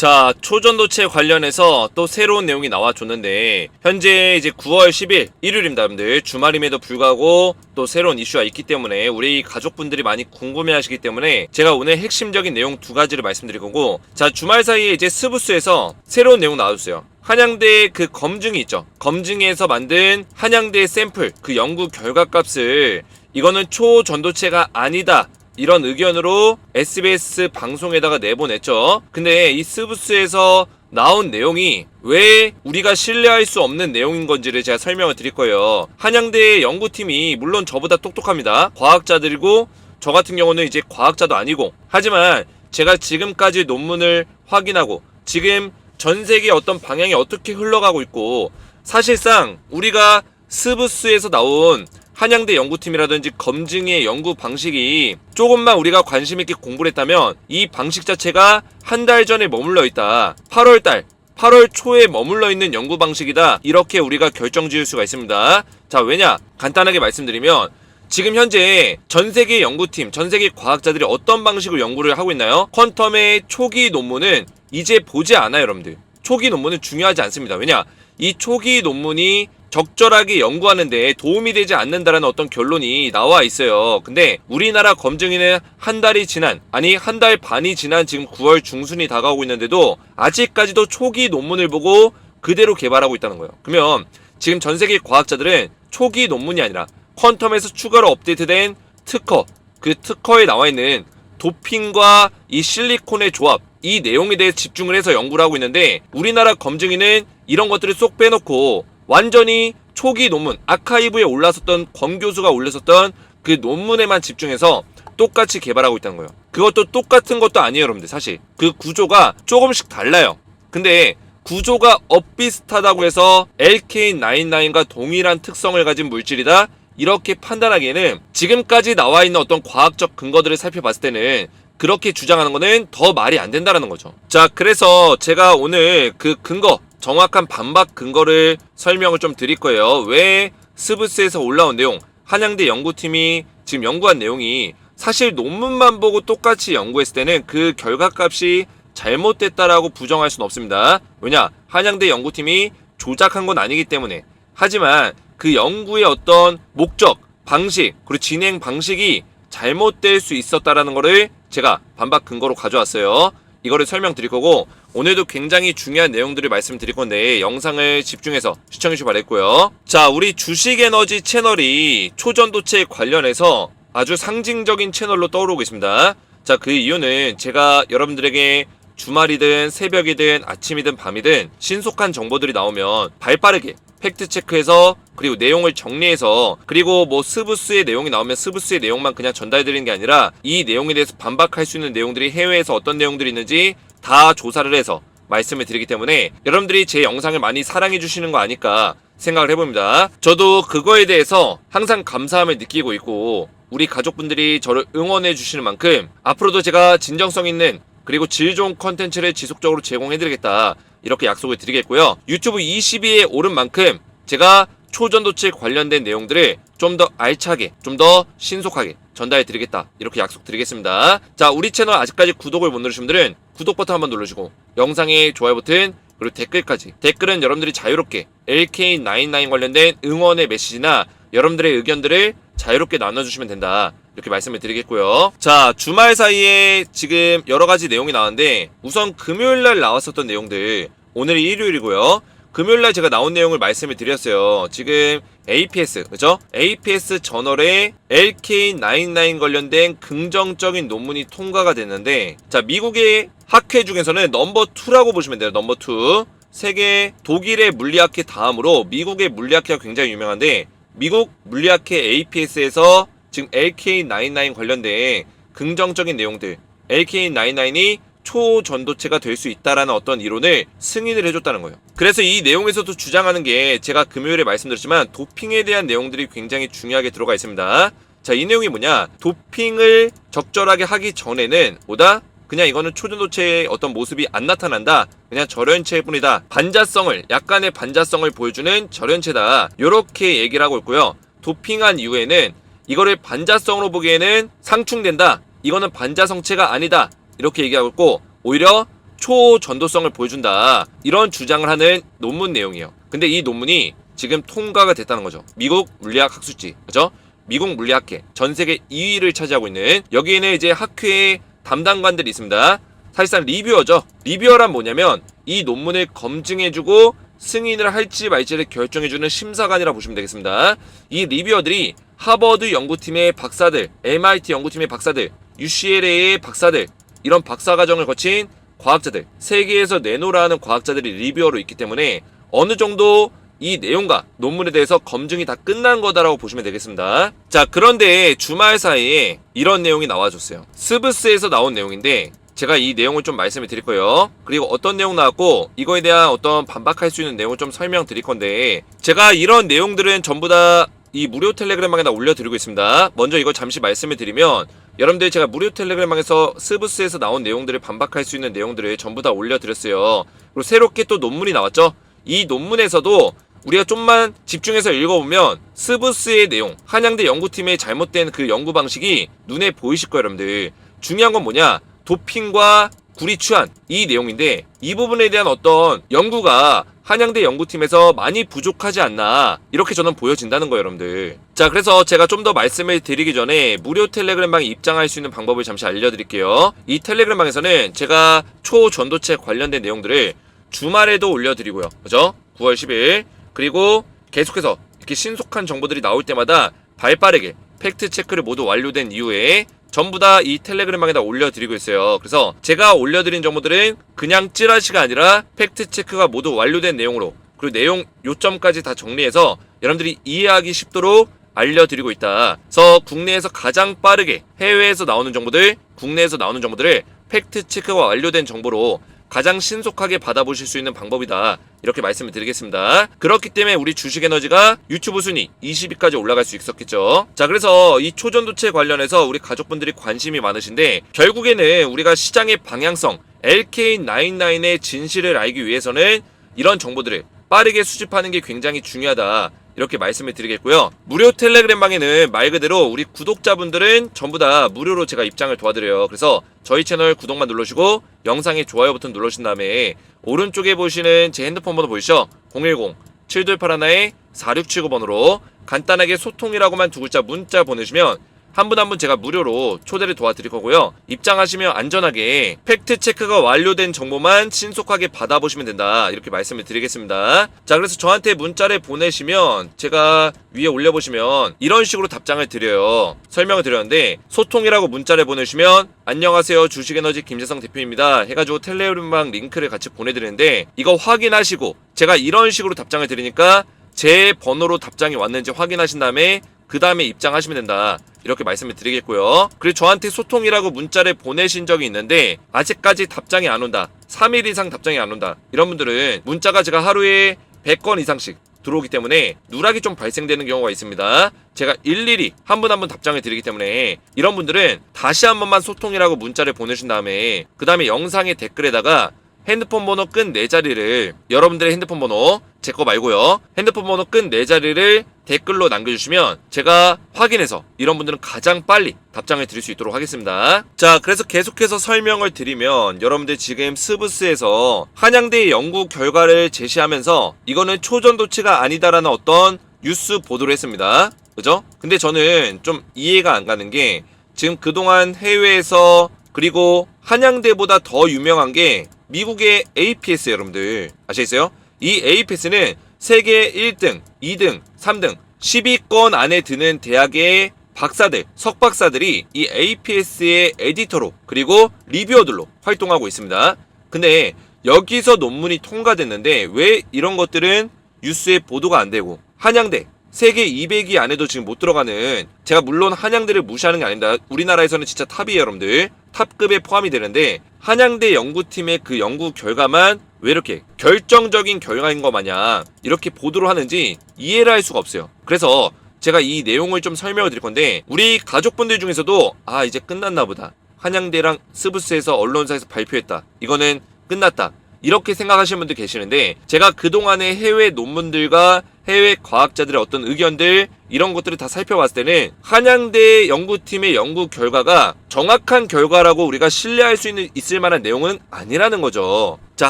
자, 초전도체 관련해서 또 새로운 내용이 나와줬는데 현재 이제 9월 10일 일요일입니다. 여러분들 주말임에도 불구하고 또 새로운 이슈가 있기 때문에 우리 가족분들이 많이 궁금해하시기 때문에 제가 오늘 핵심적인 내용 두 가지를 말씀드릴 거고, 자, 주말 사이에 이제 스브스에서 새로운 내용 나와줬어요. 한양대 그 검증이 있죠. 검증에서 만든 한양대 샘플 그 연구 결과값을 이거는 초전도체가 아니다, 이런 의견으로 SBS 방송에다가 내보냈죠. 근데 이 스브스에서 나온 내용이 왜 우리가 신뢰할 수 없는 내용인 건지를 제가 설명을 드릴 거예요. 한양대 연구팀이 물론 저보다 똑똑합니다. 과학자들이고 저 같은 경우는 이제 과학자도 아니고, 하지만 제가 지금까지 논문을 확인하고 지금 전 세계 어떤 방향이 어떻게 흘러가고 있고, 사실상 우리가 스브스에서 나온 한양대 연구팀이라든지 검증의 연구 방식이 조금만 우리가 관심있게 공부를 했다면 이 방식 자체가 한 달 전에 머물러 있다, 8월 초에 머물러 있는 연구 방식이다, 이렇게 우리가 결정 지을 수가 있습니다. 자, 왜냐? 간단하게 말씀드리면 지금 현재 전세계 연구팀, 전세계 과학자들이 어떤 방식으로 연구를 하고 있나요? 퀀텀의 초기 논문은 이제 보지 않아요. 여러분들, 초기 논문은 중요하지 않습니다. 왜냐? 이 초기 논문이 적절하게 연구하는데 도움이 되지 않는다라는 어떤 결론이 나와 있어요. 근데 우리나라 검증위는 한 달이 지난, 아니 한 달 반이 지난 지금 9월 중순이 다가오고 있는데도 아직까지도 초기 논문을 보고 그대로 개발하고 있다는 거예요. 그러면 지금 전 세계 과학자들은 초기 논문이 아니라 퀀텀에서 추가로 업데이트된 특허, 그 특허에 나와 있는 도핑과 이 실리콘의 조합, 이 내용에 대해 집중을 해서 연구를 하고 있는데, 우리나라 검증위는 이런 것들을 쏙 빼놓고 완전히 초기 논문, 아카이브에 올랐었던 권 교수가 올렸었던 그 논문에만 집중해서 똑같이 개발하고 있다는 거예요. 그것도 똑같은 것도 아니에요. 여러분들, 사실 그 구조가 조금씩 달라요. 근데 구조가 엇비슷하다고 해서 LK99과 동일한 특성을 가진 물질이다, 이렇게 판단하기에는 지금까지 나와 있는 어떤 과학적 근거들을 살펴봤을 때는 그렇게 주장하는 거는 더 말이 안 된다는 거죠. 자, 그래서 제가 오늘 그 근거, 정확한 반박 근거를 설명을 좀 드릴 거예요. 왜 스브스에서 올라온 내용, 한양대 연구팀이 지금 연구한 내용이 사실 논문만 보고 똑같이 연구했을 때는 그 결과값이 잘못됐다라고 부정할 수는 없습니다. 왜냐? 한양대 연구팀이 조작한 건 아니기 때문에. 하지만 그 연구의 어떤 목적, 방식, 그리고 진행 방식이 잘못될 수 있었다라는 거를 제가 반박 근거로 가져왔어요. 이거를 설명드릴 거고, 오늘도 굉장히 중요한 내용들을 말씀드릴 건데 영상을 집중해서 시청해주시기 바랬고요. 자, 우리 주식에너지 채널이 초전도체 관련해서 아주 상징적인 채널로 떠오르고 있습니다. 자, 그 이유는 제가 여러분들에게 주말이든 새벽이든 아침이든 밤이든 신속한 정보들이 나오면 발빠르게 팩트체크해서, 그리고 내용을 정리해서, 그리고 뭐 스브스의 내용이 나오면 스브스의 내용만 그냥 전달드리는 게 아니라 이 내용에 대해서 반박할 수 있는 내용들이 해외에서 어떤 내용들이 있는지 다 조사를 해서 말씀을 드리기 때문에 여러분들이 제 영상을 많이 사랑해 주시는 거 아닐까 생각을 해봅니다. 저도 그거에 대해서 항상 감사함을 느끼고 있고, 우리 가족분들이 저를 응원해 주시는 만큼 앞으로도 제가 진정성 있는 그리고 질 좋은 컨텐츠를 지속적으로 제공해드리겠다, 이렇게 약속을 드리겠고요. 유튜브 20위에 오른 만큼 제가 초전도체 관련된 내용들을 좀 더 알차게, 좀 더 신속하게 전달해 드리겠다, 이렇게 약속 드리겠습니다. 자, 우리 채널 아직까지 구독을 못 누르신 분들은 구독 버튼 한번 누르시고 영상에 좋아요 버튼, 그리고 댓글까지, 댓글은 여러분들이 자유롭게 LK99 관련된 응원의 메시지나 여러분들의 의견들을 자유롭게 나눠주시면 된다, 이렇게 말씀을 드리겠고요. 자, 주말 사이에 지금 여러가지 내용이 나왔는데, 우선 금요일날 나왔었던 내용들, 오늘이 일요일이고요. 금요일날 제가 나온 내용을 말씀을 드렸어요. 지금 APS, 그죠? APS 저널에 LK99 관련된 긍정적인 논문이 통과가 됐는데, 자, 미국의 학회 중에서는 넘버2라고 보시면 돼요. 넘버2. 세계 독일의 물리학회 다음으로 미국의 물리학회가 굉장히 유명한데, 미국 물리학회 APS에서 지금 LK99 관련된 긍정적인 내용들, LK99이 초전도체가 될 수 있다라는 어떤 이론을 승인을 해줬다는 거예요. 그래서 이 내용에서도 주장하는 게, 제가 금요일에 말씀드렸지만 도핑에 대한 내용들이 굉장히 중요하게 들어가 있습니다. 자, 이 내용이 뭐냐? 도핑을 적절하게 하기 전에는 뭐다? 그냥 이거는 초전도체의 어떤 모습이 안 나타난다, 그냥 절연체일 뿐이다, 반자성을, 약간의 반자성을 보여주는 절연체다, 요렇게 얘기를 하고 있고요. 도핑한 이후에는 이거를 반자성으로 보기에는 상충된다, 이거는 반자성체가 아니다, 이렇게 얘기하고 있고, 오히려 초전도성을 보여준다, 이런 주장을 하는 논문 내용이에요. 근데 이 논문이 지금 통과가 됐다는 거죠. 미국 물리학 학술지, 그죠? 미국 물리학회 전세계 2위를 차지하고 있는, 여기에는 이제 학회의 담당관들이 있습니다. 사실상 리뷰어죠. 리뷰어란 뭐냐면 이 논문을 검증해주고 승인을 할지 말지를 결정해주는 심사관이라 보시면 되겠습니다. 이 리뷰어들이 하버드 연구팀의 박사들, MIT 연구팀의 박사들, UCLA의 박사들, 이런 박사과정을 거친 과학자들, 세계에서 내놓으라는 과학자들이 리뷰어로 있기 때문에 어느 정도 이 내용과 논문에 대해서 검증이 다 끝난 거다라고 보시면 되겠습니다. 자, 그런데 주말 사이에 이런 내용이 나와줬어요. 스브스에서 나온 내용인데 제가 이 내용을 좀 말씀을 드릴 거예요. 그리고 어떤 내용 나왔고 이거에 대한 어떤 반박할 수 있는 내용을 좀 설명드릴 건데, 제가 이런 내용들은 전부 다 이 무료 텔레그램방에다 올려드리고 있습니다. 먼저 이거 잠시 말씀을 드리면, 여러분들 제가 무료 텔레그램방에서 스브스에서 나온 내용들을 반박할 수 있는 내용들을 전부 다 올려드렸어요. 그리고 새롭게 또 논문이 나왔죠. 이 논문에서도 우리가 좀만 집중해서 읽어보면 스브스의 내용, 한양대 연구팀의 잘못된 그 연구 방식이 눈에 보이실 거예요, 여러분들. 중요한 건 뭐냐? 도핑과 구리 취한, 이 내용인데 이 부분에 대한 어떤 연구가 한양대 연구팀에서 많이 부족하지 않나, 이렇게 저는 보여진다는 거예요, 여러분들. 자, 그래서 제가 좀 더 말씀을 드리기 전에 무료 텔레그램방에 입장할 수 있는 방법을 잠시 알려드릴게요. 이 텔레그램방에서는 제가 초전도체 관련된 내용들을 주말에도 올려드리고요, 그죠? 9월 10일 그리고 계속해서 이렇게 신속한 정보들이 나올 때마다 발빠르게 팩트 체크를 모두 완료된 이후에 전부 다 이 텔레그램방에다 올려드리고 있어요. 그래서 제가 올려드린 정보들은 그냥 찌라시가 아니라 팩트 체크가 모두 완료된 내용으로, 그리고 내용 요점까지 다 정리해서 여러분들이 이해하기 쉽도록 알려드리고 있다. 그래서 국내에서 가장 빠르게 해외에서 나오는 정보들, 국내에서 나오는 정보들을 팩트 체크가 완료된 정보로 가장 신속하게 받아보실 수 있는 방법이다, 이렇게 말씀을 드리겠습니다. 그렇기 때문에 우리 주식에너지가 유튜브 순위 20위까지 올라갈 수 있었겠죠. 자, 그래서 이 초전도체 관련해서 우리 가족분들이 관심이 많으신데, 결국에는 우리가 시장의 방향성, LK99의 진실을 알기 위해서는 이런 정보들을 빠르게 수집하는 게 굉장히 중요하다, 이렇게 말씀을 드리겠고요. 무료 텔레그램방에는 말 그대로 우리 구독자분들은 전부 다 무료로 제가 입장을 도와드려요. 그래서 저희 채널 구독만 눌러주시고 영상에 좋아요 버튼 누르신 다음에 오른쪽에 보시는 제 핸드폰 번호 보이시죠? 010-7281-4679번으로 간단하게 소통이라고만 2글자 문자 보내시면 한 분 한 분 제가 무료로 초대를 도와드릴 거고요. 입장하시면 안전하게 팩트 체크가 완료된 정보만 신속하게 받아보시면 된다, 이렇게 말씀을 드리겠습니다. 자, 그래서 저한테 문자를 보내시면 제가 위에 올려보시면 이런 식으로 답장을 드려요. 설명을 드렸는데, 소통이라고 문자를 보내시면 안녕하세요, 주식에너지 김재성 대표입니다 해가지고 텔레그램방 링크를 같이 보내드리는데, 이거 확인하시고 제가 이런 식으로 답장을 드리니까 제 번호로 답장이 왔는지 확인하신 다음에 그 다음에 입장하시면 된다, 이렇게 말씀을 드리겠고요. 그리고 저한테 소통이라고 문자를 보내신 적이 있는데 아직까지 답장이 안 온다, 3일 이상 답장이 안 온다, 이런 분들은 문자가 제가 하루에 100건 이상씩 들어오기 때문에 누락이 좀 발생되는 경우가 있습니다. 제가 일일이 한 분 한 분 답장을 드리기 때문에 이런 분들은 다시 한 번만 소통이라고 문자를 보내신 다음에 그 다음에 영상의 댓글에다가 핸드폰 번호 끈 4자리를, 여러분들의 핸드폰 번호, 제 거 말고요, 핸드폰 번호 끈 4자리를 댓글로 남겨주시면 제가 확인해서 이런 분들은 가장 빨리 답장을 드릴 수 있도록 하겠습니다. 자, 그래서 계속해서 설명을 드리면, 여러분들 지금 스브스에서 한양대의 연구 결과를 제시하면서 이거는 초전도체가 아니다라는 어떤 뉴스 보도를 했습니다. 그죠? 근데 저는 좀 이해가 안 가는 게, 지금 그동안 해외에서, 그리고 한양대보다 더 유명한 게 미국의 APS, 여러분들 아시겠어요? 이 APS는 세계 1등, 2등, 3등 10위권 안에 드는 대학의 박사들, 석박사들이 이 APS의 에디터로 그리고 리뷰어들로 활동하고 있습니다. 근데 여기서 논문이 통과됐는데 왜 이런 것들은 뉴스에 보도가 안 되고, 한양대 세계 200위 안에도 지금 못 들어가는, 제가 물론 한양대를 무시하는 게 아닙니다. 우리나라에서는 진짜 탑이에요, 여러분들. 탑급에 포함이 되는데 한양대 연구팀의 그 연구 결과만 왜 이렇게 결정적인 결과인 것 마냥 이렇게 보도를 하는지 이해를 할 수가 없어요. 그래서 제가 이 내용을 좀 설명을 드릴 건데, 우리 가족분들 중에서도 아, 이제 끝났나 보다, 한양대랑 스브스에서 언론사에서 발표했다, 이거는 끝났다, 이렇게 생각하시는 분들 계시는데, 제가 그동안의 해외 논문들과 해외 과학자들의 어떤 의견들 이런 것들을 다 살펴봤을 때는 한양대 연구팀의 연구 결과가 정확한 결과라고 우리가 신뢰할 수 있을 만한 내용은 아니라는 거죠. 자,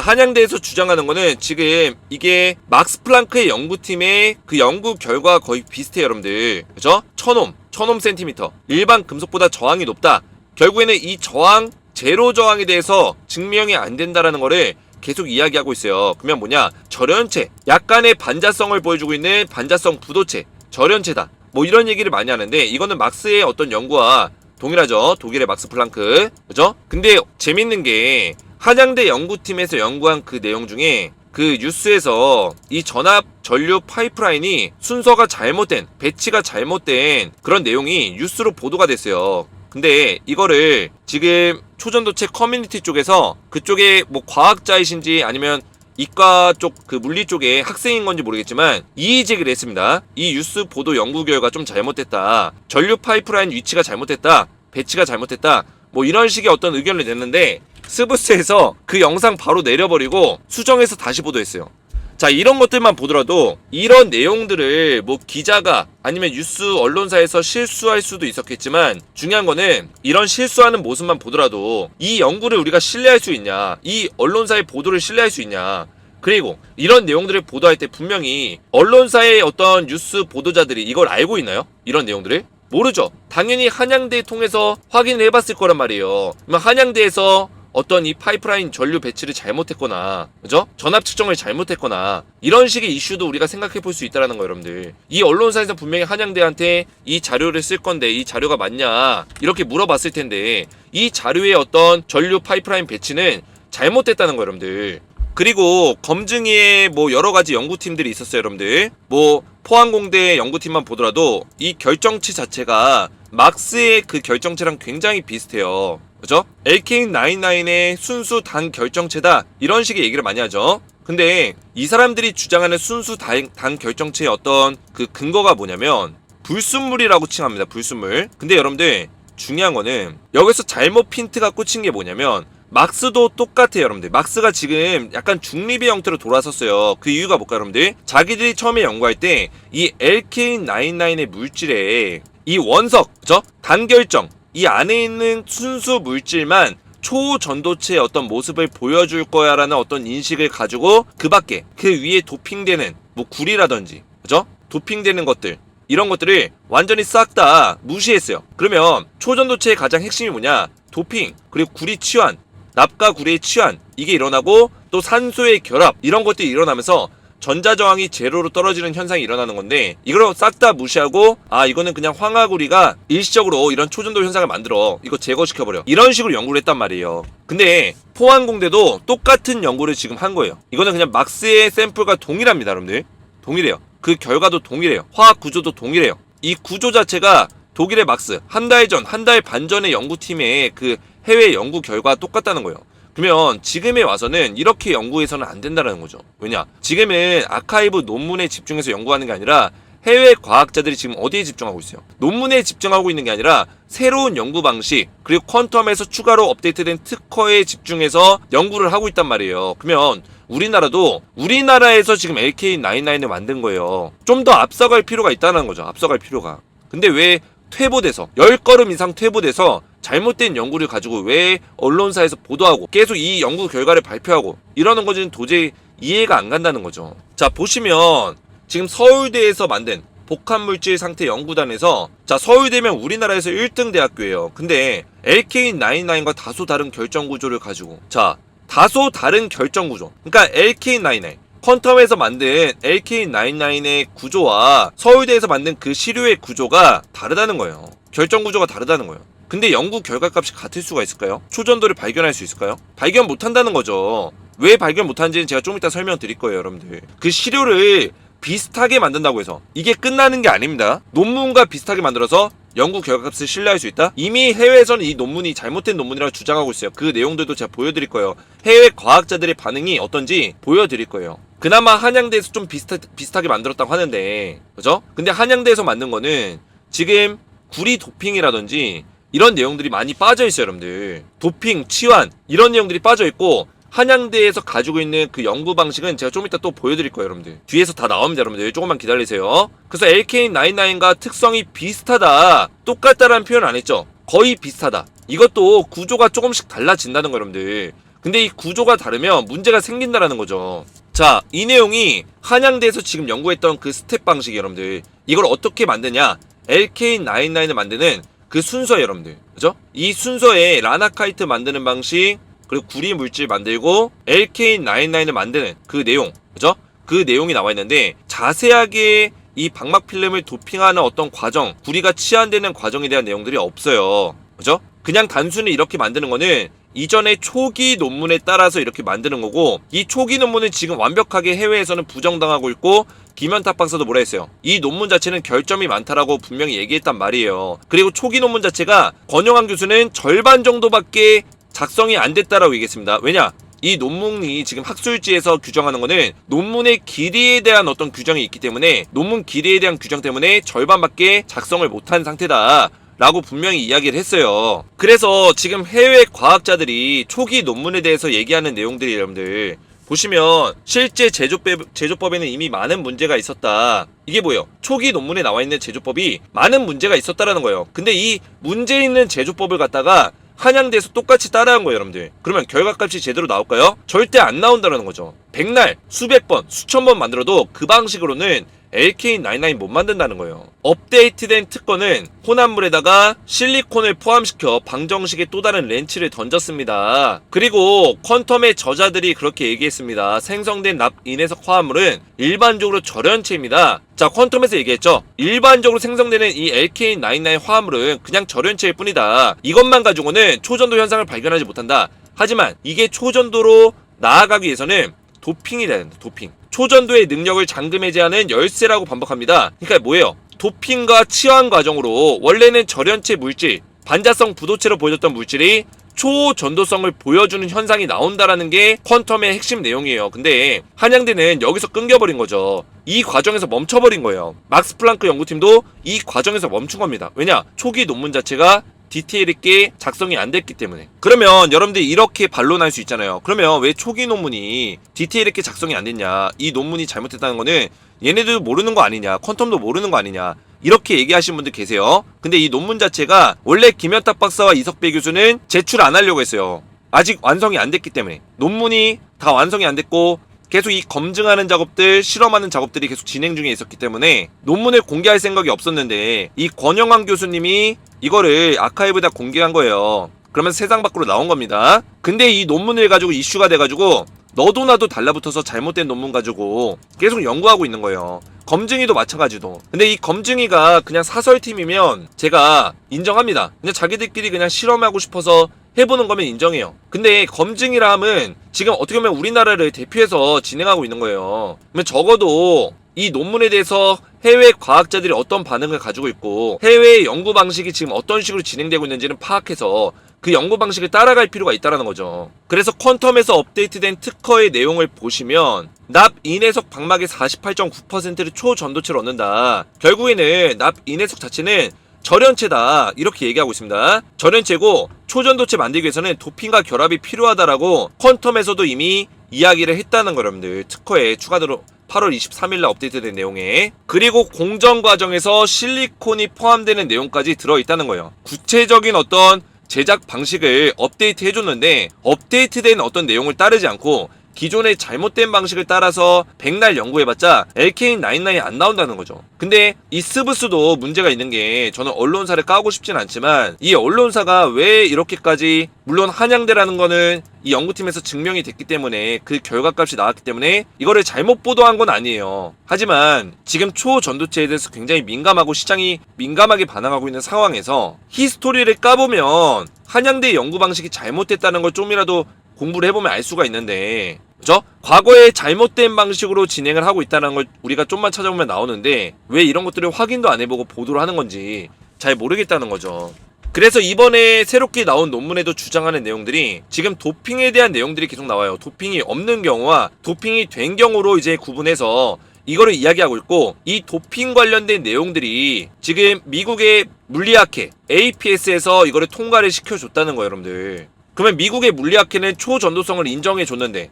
한양대에서 주장하는 거는 지금 이게 막스 플랑크의 연구팀의 그 연구 결과가 거의 비슷해요, 여러분들. 그죠? 1000옴 센티미터. 일반 금속보다 저항이 높다. 결국에는 이 저항, 제로 저항에 대해서 증명이 안 된다라는 거를 계속 이야기하고 있어요. 그러면 뭐냐? 절연체. 약간의 반자성을 보여주고 있는 반자성 부도체. 절연체다. 뭐 이런 얘기를 많이 하는데 이거는 막스의 어떤 연구와 동일하죠. 독일의 막스 플랑크. 그죠? 근데 재밌는 게 한양대 연구팀에서 연구한 그 내용 중에 그 뉴스에서 이 전압 전류 파이프라인이 순서가 잘못된, 배치가 잘못된 그런 내용이 뉴스로 보도가 됐어요. 근데 이거를 지금 초전도체 커뮤니티 쪽에서 그쪽에 뭐 과학자이신지 아니면 이과 쪽 그 물리 쪽에 학생인 건지 모르겠지만 이의 제기를 했습니다. 이 뉴스 보도 연구 결과 좀 잘못됐다. 전류 파이프라인 위치가 잘못됐다. 배치가 잘못됐다. 뭐 이런 식의 어떤 의견을 냈는데 스브스에서 그 영상 바로 내려버리고 수정해서 다시 보도했어요. 자, 이런 것들만 보더라도 이런 내용들을 뭐 기자가 아니면 뉴스 언론사에서 실수할 수도 있었겠지만 중요한 거는 이런 실수하는 모습만 보더라도 이 연구를 우리가 신뢰할 수 있냐, 이 언론사의 보도를 신뢰할 수 있냐, 그리고 이런 내용들을 보도할 때 분명히 언론사의 어떤 뉴스 보도자들이 이걸 알고 있나요? 이런 내용들을? 모르죠. 당연히 한양대 통해서 확인을 해봤을 거란 말이에요. 그러면 한양대에서 어떤 이 파이프라인 전류 배치를 잘못했거나, 그죠? 전압 측정을 잘못했거나, 이런 식의 이슈도 우리가 생각해 볼 수 있다는 거예요, 여러분들. 이 언론사에서 분명히 한양대한테 이 자료를 쓸 건데, 이 자료가 맞냐, 이렇게 물어봤을 텐데, 이 자료의 어떤 전류 파이프라인 배치는 잘못됐다는 거예요, 여러분들. 그리고 검증위에 뭐 여러 가지 연구팀들이 있었어요, 여러분들. 뭐, 포항공대 연구팀만 보더라도 이 결정치 자체가 막스의 그 결정체랑 굉장히 비슷해요. 그죠? LK99의 순수 단 결정체다. 이런 식의 얘기를 많이 하죠. 근데 이 사람들이 주장하는 순수 단 결정체의 어떤 그 근거가 뭐냐면 불순물이라고 칭합니다. 불순물. 근데 여러분들 중요한 거는 여기서 잘못 핀트가 꽂힌 게 뭐냐면 막스도 똑같아요, 여러분들. 막스가 지금 약간 중립의 형태로 돌아섰어요. 그 이유가 뭘까요, 여러분들? 자기들이 처음에 연구할 때 이 LK99의 물질에 이 원석, 그죠? 단결정, 이 안에 있는 순수 물질만 초전도체의 어떤 모습을 보여줄 거야 라는 어떤 인식을 가지고 그 밖에 그 위에 도핑되는 뭐 구리라든지, 그죠? 도핑되는 것들, 이런 것들을 완전히 싹 다 무시했어요. 그러면 초전도체의 가장 핵심이 뭐냐? 도핑, 그리고 구리 치환, 납과 구리의 치환, 이게 일어나고 또 산소의 결합, 이런 것들이 일어나면서 전자저항이 제로로 떨어지는 현상이 일어나는 건데 이걸 싹 다 무시하고 아 이거는 그냥 황화구리가 일시적으로 이런 초전도 현상을 만들어 이거 제거시켜버려 이런 식으로 연구를 했단 말이에요. 근데 포항공대도 똑같은 연구를 지금 한 거예요. 이거는 그냥 막스의 샘플과 동일합니다, 여러분들. 동일해요. 그 결과도 동일해요. 화학 구조도 동일해요. 이 구조 자체가 독일의 막스 한 달 반 전의 연구팀의 그 해외 연구 결과와 똑같다는 거예요. 그러면 지금에 와서는 이렇게 연구해서는 안 된다는 거죠. 왜냐? 지금은 아카이브 논문에 집중해서 연구하는 게 아니라 해외 과학자들이 지금 어디에 집중하고 있어요? 논문에 집중하고 있는 게 아니라 새로운 연구 방식 그리고 퀀텀에서 추가로 업데이트된 특허에 집중해서 연구를 하고 있단 말이에요. 그러면 우리나라도 우리나라에서 지금 LK99을 만든 거예요. 좀 더 앞서갈 필요가 있다는 거죠. 앞서갈 필요가. 근데 왜 퇴보돼서 10걸음 이상 퇴보돼서 잘못된 연구를 가지고 왜 언론사에서 보도하고 계속 이 연구 결과를 발표하고 이러는 건지는 도저히 이해가 안 간다는 거죠. 자, 보시면 지금 서울대에서 만든 복합물질 상태 연구단에서 자 서울대면 우리나라에서 1등 대학교예요. 근데 LK99과 다소 다른 결정 구조를 가지고 자 다소 다른 결정 구조 그러니까 LK99 퀀텀에서 만든 LK99의 구조와 서울대에서 만든 그 시료의 구조가 다르다는 거예요. 결정 구조가 다르다는 거예요. 근데 연구 결과값이 같을 수가 있을까요? 초전도를 발견할 수 있을까요? 발견 못한다는 거죠. 왜 발견 못하는지는 제가 좀 이따 설명드릴 거예요, 여러분들. 그 시료를 비슷하게 만든다고 해서 이게 끝나는 게 아닙니다. 논문과 비슷하게 만들어서 연구 결과값을 신뢰할 수 있다? 이미 해외에서는 이 논문이 잘못된 논문이라고 주장하고 있어요. 그 내용들도 제가 보여드릴 거예요. 해외 과학자들의 반응이 어떤지 보여드릴 거예요. 그나마 한양대에서 좀 비슷하게 만들었다고 하는데 그죠? 근데 한양대에서 만든 거는 지금 구리 도핑이라든지 이런 내용들이 많이 빠져있어요, 여러분들. 도핑, 치환 이런 내용들이 빠져있고 한양대에서 가지고 있는 그 연구 방식은 제가 좀 이따 또 보여드릴 거예요, 여러분들. 뒤에서 다 나옵니다, 여러분들. 조금만 기다리세요. 그래서 LK99과 특성이 비슷하다, 똑같다라는 표현 안 했죠. 거의 비슷하다. 이것도 구조가 조금씩 달라진다는 거, 여러분들. 근데 이 구조가 다르면 문제가 생긴다라는 거죠. 자, 이 내용이 한양대에서 지금 연구했던 그 스텝 방식이 여러분들, 이걸 어떻게 만드냐, LK99을 만드는 그 순서 여러분들, 그죠? 이 순서에 라나카이트 만드는 방식, 그리고 구리 물질 만들고 LK99을 만드는 그 내용, 그죠? 그 내용이 나와 있는데, 자세하게 이 방막 필름을 도핑하는 어떤 과정, 구리가 치환되는 과정에 대한 내용들이 없어요, 그죠? 그냥 단순히 이렇게 만드는 거는 이전에 초기 논문에 따라서 이렇게 만드는 거고, 이 초기 논문은 지금 완벽하게 해외에서는 부정당하고 있고, 김현탁 박사도 뭐라 했어요? 이 논문 자체는 결점이 많다라고 분명히 얘기했단 말이에요. 그리고 초기 논문 자체가 권영환 교수는 절반 정도밖에 작성이 안 됐다라고 얘기했습니다. 왜냐? 이 논문이 지금 학술지에서 규정하는 거는 논문의 길이에 대한 어떤 규정이 있기 때문에, 논문 길이에 대한 규정 때문에 절반밖에 작성을 못한 상태다 라고 분명히 이야기를 했어요. 그래서 지금 해외 과학자들이 초기 논문에 대해서 얘기하는 내용들이 여러분들 보시면, 실제 제조법에는 이미 많은 문제가 있었다. 이게 뭐예요? 초기 논문에 나와 있는 제조법이 많은 문제가 있었다라는 거예요. 근데 이 문제 있는 제조법을 갖다가 한양대에서 똑같이 따라한 거예요, 여러분들. 그러면 결과값이 제대로 나올까요? 절대 안 나온다는 거죠. 백날, 수백 번, 수천 번 만들어도 그 방식으로는 LK99 못 만든다는 거예요. 업데이트된 특허는 혼합물에다가 실리콘을 포함시켜 방정식의 또 다른 렌치를 던졌습니다. 그리고 퀀텀의 저자들이 그렇게 얘기했습니다. 생성된 납 인해석 화합물은 일반적으로 절연체입니다. 자, 퀀텀에서 얘기했죠. 일반적으로 생성되는 이 LK99 화합물은 그냥 절연체일 뿐이다. 이것만 가지고는 초전도 현상을 발견하지 못한다. 하지만 이게 초전도로 나아가기 위해서는 도핑이 돼야 된다. 도핑. 초전도의 능력을 잠금해제하는 열쇠라고 반복합니다. 그러니까 뭐예요? 도핑과 치환 과정으로 원래는 절연체 물질, 반자성 부도체로 보여줬던 물질이 초전도성을 보여주는 현상이 나온다라는 게 퀀텀의 핵심 내용이에요. 근데 한양대는 여기서 끊겨버린 거죠. 이 과정에서 멈춰버린 거예요. 막스 플랑크 연구팀도 이 과정에서 멈춘 겁니다. 왜냐? 초기 논문 자체가 디테일 있게 작성이 안 됐기 때문에. 그러면 여러분들이 이렇게 반론할 수 있잖아요. 그러면 왜 초기 논문이 디테일 있게 작성이 안 됐냐, 이 논문이 잘못됐다는 거는 얘네들 모르는 거 아니냐, 퀀텀도 모르는 거 아니냐, 이렇게 얘기하시는 분들 계세요. 근데 이 논문 자체가 원래 김현탁 박사와 이석배 교수는 제출 안 하려고 했어요. 아직 완성이 안 됐기 때문에. 논문이 다 완성이 안 됐고 계속 이 검증하는 작업들, 실험하는 작업들이 계속 진행 중에 있었기 때문에 논문을 공개할 생각이 없었는데, 이 권영환 교수님이 이거를 아카이브에다 공개한 거예요. 그러면 세상 밖으로 나온 겁니다. 근데 이 논문을 가지고 이슈가 돼가지고 너도 나도 달라붙어서 잘못된 논문 가지고 계속 연구하고 있는 거예요. 검증이도 마찬가지도. 근데 이 검증이가 그냥 사설팀이면 제가 인정합니다. 그냥 자기들끼리 그냥 실험하고 싶어서 해보는 거면 인정해요. 근데 검증이라 함은 지금 어떻게 보면 우리나라를 대표해서 진행하고 있는 거예요. 그러면 적어도 이 논문에 대해서 해외 과학자들이 어떤 반응을 가지고 있고 해외의 연구 방식이 지금 어떤 식으로 진행되고 있는지는 파악해서 그 연구 방식을 따라갈 필요가 있다는 거죠. 그래서 퀀텀에서 업데이트된 특허의 내용을 보시면 납 인해석 방막의 48.9%를 초전도체로 얻는다. 결국에는 납 인해석 자체는 절연체다, 이렇게 얘기하고 있습니다. 절연체고 초전도체 만들기 위해서는 도핑과 결합이 필요하다라고 퀀텀에서도 이미 이야기를 했다는 거, 여러분들. 특허에 추가로 8월 23일날 업데이트된 내용에. 그리고 공정 과정에서 실리콘이 포함되는 내용까지 들어있다는 거예요. 구체적인 어떤 제작 방식을 업데이트 해줬는데 업데이트된 어떤 내용을 따르지 않고 기존의 잘못된 방식을 따라서 백날 연구해봤자 LK99이 안 나온다는 거죠. 근데 이 스브스도 문제가 있는 게, 저는 언론사를 까고 싶진 않지만 이 언론사가 왜 이렇게까지, 물론 한양대라는 거는 이 연구팀에서 증명이 됐기 때문에 그 결과값이 나왔기 때문에 이거를 잘못 보도한 건 아니에요. 하지만 지금 초전도체에 대해서 굉장히 민감하고 시장이 민감하게 반응하고 있는 상황에서 히스토리를 까보면 한양대 연구 방식이 잘못됐다는 걸 좀이라도 공부를 해보면 알 수가 있는데, 그죠? 과거에 잘못된 방식으로 진행을 하고 있다는 걸 우리가 좀만 찾아보면 나오는데 왜 이런 것들을 확인도 안 해보고 보도를 하는 건지 잘 모르겠다는 거죠. 그래서 이번에 새롭게 나온 논문에도 주장하는 내용들이 지금 도핑에 대한 내용들이 계속 나와요. 도핑이 없는 경우와 도핑이 된 경우로 이제 구분해서 이거를 이야기하고 있고, 이 도핑 관련된 내용들이 지금 미국의 물리학회 APS에서 이거를 통과를 시켜줬다는 거예요, 여러분들. 그러면 미국의 물리학회는 초전도성을 인정해 줬는데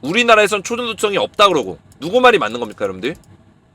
우리나라에선 초전도성이 없다 그러고 누구 말이 맞는 겁니까, 여러분들?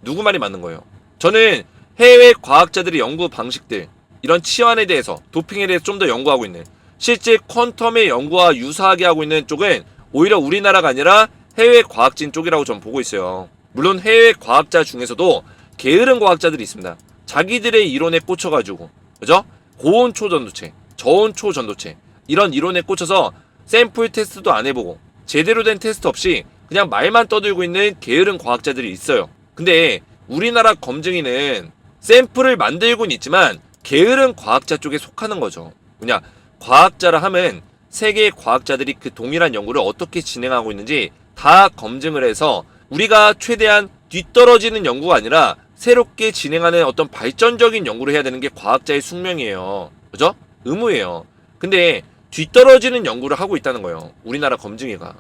누구 말이 맞는 거예요? 저는 해외 과학자들의 연구 방식들, 이런 치환에 대해서, 도핑에 대해서 좀 더 연구하고 있는, 실제 퀀텀의 연구와 유사하게 하고 있는 쪽은 오히려 우리나라가 아니라 해외 과학진 쪽이라고 저는 보고 있어요. 물론 해외 과학자 중에서도 게으른 과학자들이 있습니다. 자기들의 이론에 꽂혀가지고, 그죠? 고온 초전도체, 저온 초전도체, 이런 이론에 꽂혀서 샘플 테스트도 안 해보고 제대로 된 테스트 없이 그냥 말만 떠들고 있는 게으른 과학자들이 있어요. 근데 우리나라 검증이는 샘플을 만들고는 있지만 게으른 과학자 쪽에 속하는 거죠. 뭐냐, 과학자라 하면 세계의 과학자들이 그 동일한 연구를 어떻게 진행하고 있는지 다 검증을 해서 우리가 최대한 뒤떨어지는 연구가 아니라 새롭게 진행하는 어떤 발전적인 연구를 해야 되는 게 과학자의 숙명이에요. 그죠? 의무예요. 근데 뒤떨어지는 연구를 하고 있다는 거예요, 우리나라 검증위가.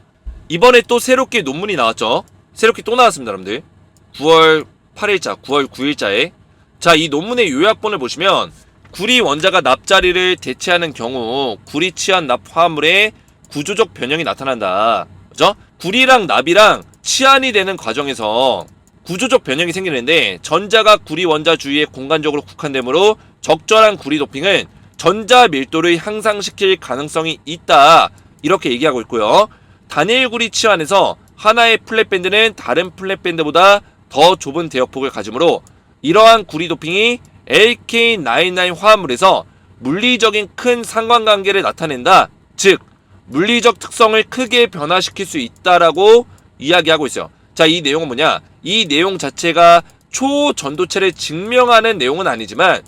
이번에 또 새롭게 논문이 나왔죠. 새롭게 또 나왔습니다, 여러분들. 9월 8일자, 9월 9일자에. 자, 이 논문의 요약본을 보시면 구리 원자가 납자리를 대체하는 경우 구리 치환 납 화합물의 구조적 변형이 나타난다. 그죠? 구리랑 납이랑 치환이 되는 과정에서 구조적 변형이 생기는데 전자가 구리 원자 주위에 공간적으로 국한되므로 적절한 구리 도핑은 전자 밀도를 향상시킬 가능성이 있다. 이렇게 얘기하고 있고요. 단일 구리 치환에서 하나의 플랫밴드는 다른 플랫밴드보다 더 좁은 대역폭을 가지므로 이러한 구리 도핑이 LK99 화합물에서 물리적인 큰 상관관계를 나타낸다. 즉 물리적 특성을 크게 변화시킬 수 있다라고 이야기하고 있어요. 자, 이 내용은 뭐냐? 이 내용 자체가 초전도체를 증명하는 내용은 아니지만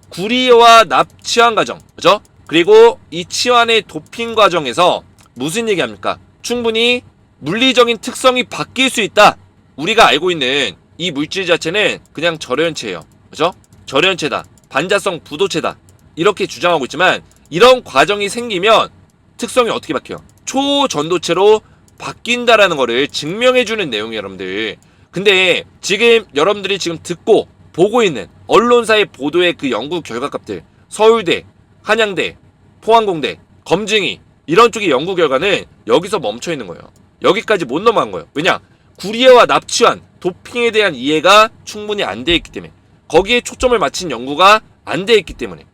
구리와 납 치환 과정, 그죠? 그리고 이 치환의 도핑 과정에서 무슨 얘기합니까? 충분히 물리적인 특성이 바뀔 수 있다. 우리가 알고 있는 이 물질 자체는 그냥 절연체예요. 그죠? 절연체다. 반자성 부도체다. 이렇게 주장하고 있지만 이런 과정이 생기면 특성이 어떻게 바뀌어요? 초전도체로 바뀐다라는 거를 증명해주는 내용이에요, 여러분들. 근데 지금 여러분들이 지금 듣고 보고 있는 언론사의 보도의 그 연구 결과값들, 서울대, 한양대, 포항공대, 검증이 이런 쪽의 연구 결과는 여기서 멈춰 있는 거예요. 여기까지 못 넘어간 거예요. 왜냐? 구리와 납치환, 도핑에 대한 이해가 충분히 안 돼 있기 때문에, 거기에 초점을 맞춘 연구가 안 돼 있기 때문에.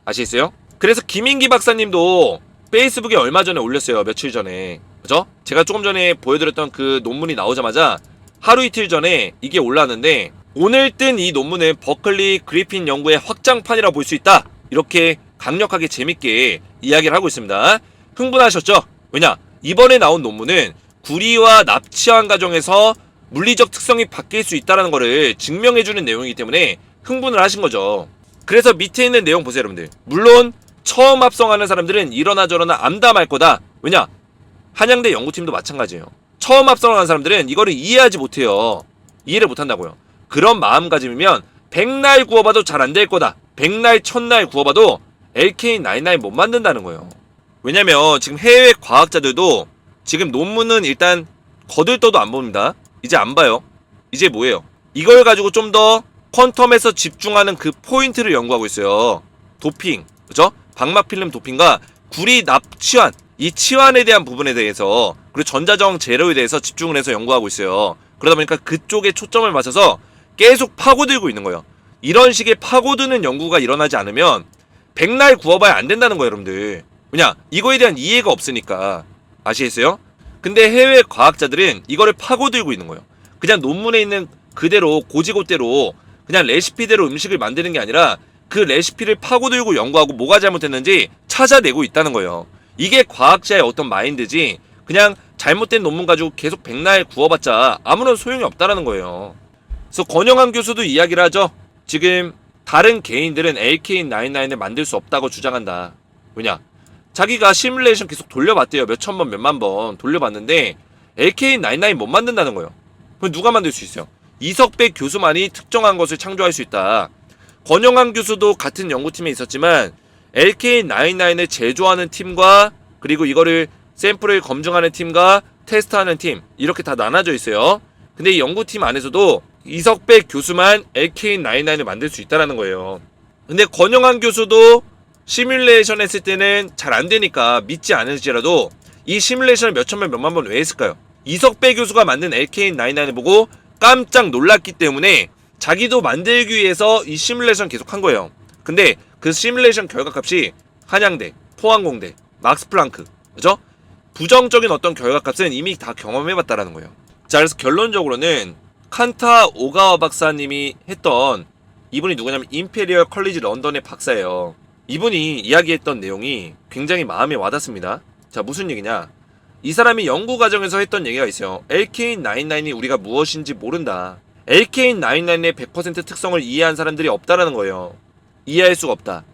아시겠어요? 그래서 김인기 박사님도 페이스북에 얼마 전에 올렸어요. 며칠 전에. 그죠? 제가 조금 전에 보여드렸던 그 논문이 나오자마자 하루 이틀 전에 이게 올라왔는데, 오늘 뜬 이 논문은 버클리 그리핀 연구의 확장판이라 볼 수 있다. 이렇게 강력하게 재밌게 이야기를 하고 있습니다. 흥분하셨죠? 왜냐? 이번에 나온 논문은 구리와 납치환 과정에서 물리적 특성이 바뀔 수 있다는 거를 증명해주는 내용이기 때문에 흥분을 하신 거죠. 그래서 밑에 있는 내용 보세요, 여러분들. 물론 처음 합성하는 사람들은 이러나 저러나 암담할 거다. 왜냐? 한양대 연구팀도 마찬가지예요. 처음 합성하는 사람들은 이거를 이해하지 못해요. 이해를 못한다고요. 그런 마음가짐이면 백날 구워봐도 잘 안 될 거다. 백날 천날 구워봐도 LK99 못 만든다는 거예요. 왜냐면 지금 해외 과학자들도 지금 논문은 일단 거들떠도 안 봅니다. 이제 안 봐요. 이제 뭐예요? 이걸 가지고 좀 더 퀀텀에서 집중하는 그 포인트를 연구하고 있어요. 도핑, 그죠? 방막 필름 도핑과 구리 납치환, 이 치환에 대한 부분에 대해서, 그리고 전자저항 제로에 대해서 집중을 해서 연구하고 있어요. 그러다 보니까 그쪽에 초점을 맞춰서 계속 파고들고 있는 거예요. 이런 식의 파고드는 연구가 일어나지 않으면 백날 구워봐야 안 된다는 거예요, 여러분들. 왜냐? 이거에 대한 이해가 없으니까. 아시겠어요? 근데 해외 과학자들은 이거를 파고들고 있는 거예요. 그냥 논문에 있는 그대로 고지고대로 그냥 레시피대로 음식을 만드는 게 아니라 그 레시피를 파고들고 연구하고 뭐가 잘못됐는지 찾아내고 있다는 거예요. 이게 과학자의 어떤 마인드지, 그냥 잘못된 논문 가지고 계속 백날 구워봤자 아무런 소용이 없다라는 거예요. 그래서 권영환 교수도 이야기를 하죠. 지금 다른 개인들은 LK99을 만들 수 없다고 주장한다. 왜냐? 자기가 시뮬레이션 계속 돌려봤대요. 몇천 번, 몇만 번 돌려봤는데 LK99 못 만든다는 거예요. 그럼 누가 만들 수 있어요? 이석백 교수만이 특정한 것을 창조할 수 있다. 권영환 교수도 같은 연구팀에 있었지만 LK99을 제조하는 팀과, 그리고 이거를 샘플을 검증하는 팀과 테스트하는 팀, 이렇게 다 나눠져 있어요. 근데 이 연구팀 안에서도 이석백 교수만 LK99을 만들 수 있다는 거예요. 근데 권영환 교수도 시뮬레이션 했을 때는 잘 안되니까 믿지 않을지라도 이 시뮬레이션을 몇천번 몇만 번 왜 했을까요? 이석배 교수가 만든 LK99을 보고 깜짝 놀랐기 때문에 자기도 만들기 위해서 이 시뮬레이션 계속 한 거예요. 근데 그 시뮬레이션 결과값이 한양대, 포항공대, 막스플랑크, 그죠? 부정적인 어떤 결과값은 이미 다 경험해봤다라는 거예요. 자, 그래서 결론적으로는 칸타 오가와 박사님이 했던, 이분이 누구냐면 임페리얼 컬리지 런던의 박사예요. 이분이 이야기했던 내용이 굉장히 마음에 와닿습니다. 자, 무슨 얘기냐? 이 사람이 연구 과정에서 했던 얘기가 있어요. LK99이 우리가 무엇인지 모른다. LK99의 100% 특성을 이해한 사람들이 없다라는 거예요. 이해할 수가 없다.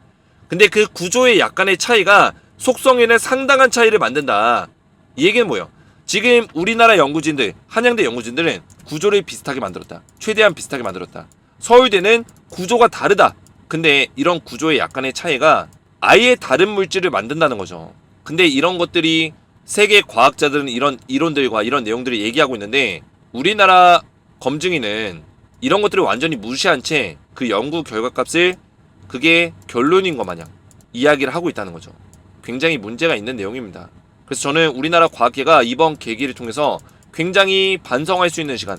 근데 그 구조의 약간의 차이가 속성에는 상당한 차이를 만든다. 이 얘기는 뭐예요? 지금 우리나라 연구진들, 한양대 연구진들은 구조를 비슷하게 만들었다. 최대한 비슷하게 만들었다. 서울대는 구조가 다르다. 근데 이런 구조의 약간의 차이가 아예 다른 물질을 만든다는 거죠. 근데 이런 것들이 세계 과학자들은 이런 이론들과 이런 내용들을 얘기하고 있는데 우리나라 검증이는 이런 것들을 완전히 무시한 채 그 연구 결과값을 그게 결론인 것 마냥 이야기를 하고 있다는 거죠. 굉장히 문제가 있는 내용입니다. 그래서 저는 우리나라 과학계가 이번 계기를 통해서 굉장히 반성할 수 있는 시간,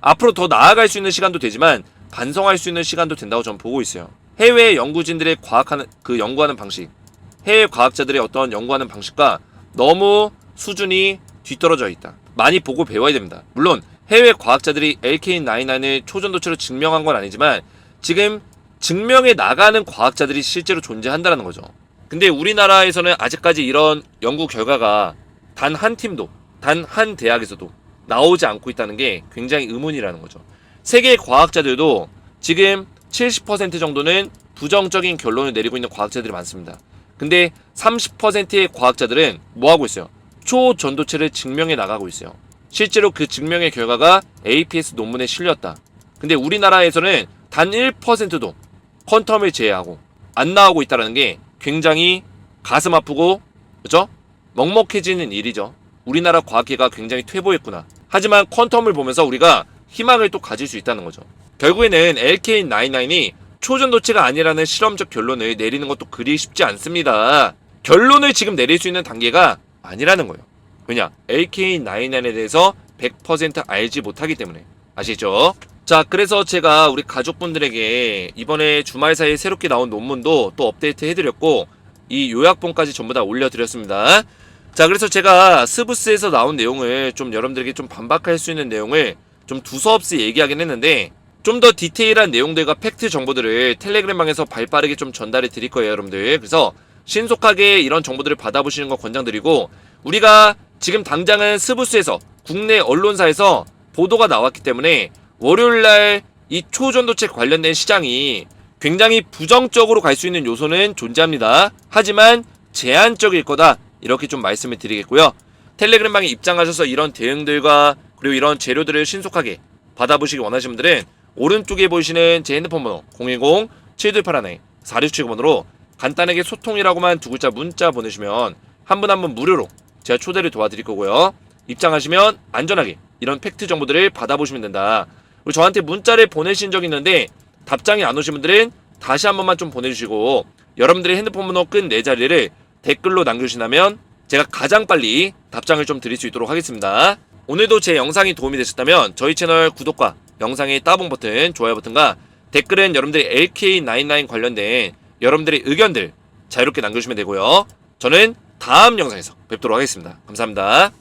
앞으로 더 나아갈 수 있는 시간도 되지만 반성할 수 있는 시간도 된다고 저는 보고 있어요. 해외 연구진들의 연구하는 방식, 해외 과학자들의 어떤 연구하는 방식과 너무 수준이 뒤떨어져 있다. 많이 보고 배워야 됩니다. 물론 해외 과학자들이 LK99을 초전도체로 증명한 건 아니지만 지금 증명해 나가는 과학자들이 실제로 존재한다는 거죠. 근데 우리나라에서는 아직까지 이런 연구 결과가 단 한 팀도, 단 한 대학에서도 나오지 않고 있다는 게 굉장히 의문이라는 거죠. 세계 과학자들도 지금 70% 정도는 부정적인 결론을 내리고 있는 과학자들이 많습니다. 근데 30%의 과학자들은 뭐 하고 있어요? 초전도체를 증명해 나가고 있어요. 실제로 그 증명의 결과가 APS 논문에 실렸다. 근데 우리나라에서는 단 1%도 퀀텀을 제외하고 안 나오고 있다는 게 굉장히 가슴 아프고, 그죠? 먹먹해지는 일이죠. 우리나라 과학계가 굉장히 퇴보했구나. 하지만 퀀텀을 보면서 우리가 희망을 또 가질 수 있다는 거죠. 결국에는 LK99이 초전도체가 아니라는 실험적 결론을 내리는 것도 그리 쉽지 않습니다. 결론을 지금 내릴 수 있는 단계가 아니라는 거예요. 왜냐? LK99에 대해서 100% 알지 못하기 때문에. 아시죠? 자, 그래서 제가 우리 가족분들에게 이번에 주말 사이에 새롭게 나온 논문도 또 업데이트 해드렸고 이 요약본까지 전부 다 올려드렸습니다. 자, 그래서 제가 스브스에서 나온 내용을 좀 여러분들에게 좀 반박할 수 있는 내용을 좀 두서없이 얘기하긴 했는데 좀 더 디테일한 내용들과 팩트 정보들을 텔레그램방에서 발빠르게 좀 전달해 드릴 거예요, 여러분들. 그래서 신속하게 이런 정보들을 받아보시는 거 권장드리고, 우리가 지금 당장은 스브스에서 국내 언론사에서 보도가 나왔기 때문에 월요일날 이 초전도체 관련된 시장이 굉장히 부정적으로 갈 수 있는 요소는 존재합니다. 하지만 제한적일 거다, 이렇게 좀 말씀을 드리겠고요. 텔레그램방에 입장하셔서 이런 대응들과 그리고 이런 재료들을 신속하게 받아보시기 원하시는 분들은 오른쪽에 보이시는 제 핸드폰 번호 010-7281-4679번으로 간단하게 소통이라고만 두 글자 문자 보내주시면 한 분 한 분 무료로 제가 초대를 도와드릴 거고요. 입장하시면 안전하게 이런 팩트 정보들을 받아보시면 된다. 그리고 저한테 문자를 보내신 적이 있는데 답장이 안 오신 분들은 다시 한 번만 좀 보내주시고, 여러분들의 핸드폰 번호 끝 4자리를 댓글로 남겨주신다면 제가 가장 빨리 답장을 좀 드릴 수 있도록 하겠습니다. 오늘도 제 영상이 도움이 되셨다면 저희 채널 구독과 영상의 따봉 버튼, 좋아요 버튼과 댓글은 여러분들의 LK99 관련된 여러분들의 의견들 자유롭게 남겨주시면 되고요. 저는 다음 영상에서 뵙도록 하겠습니다. 감사합니다.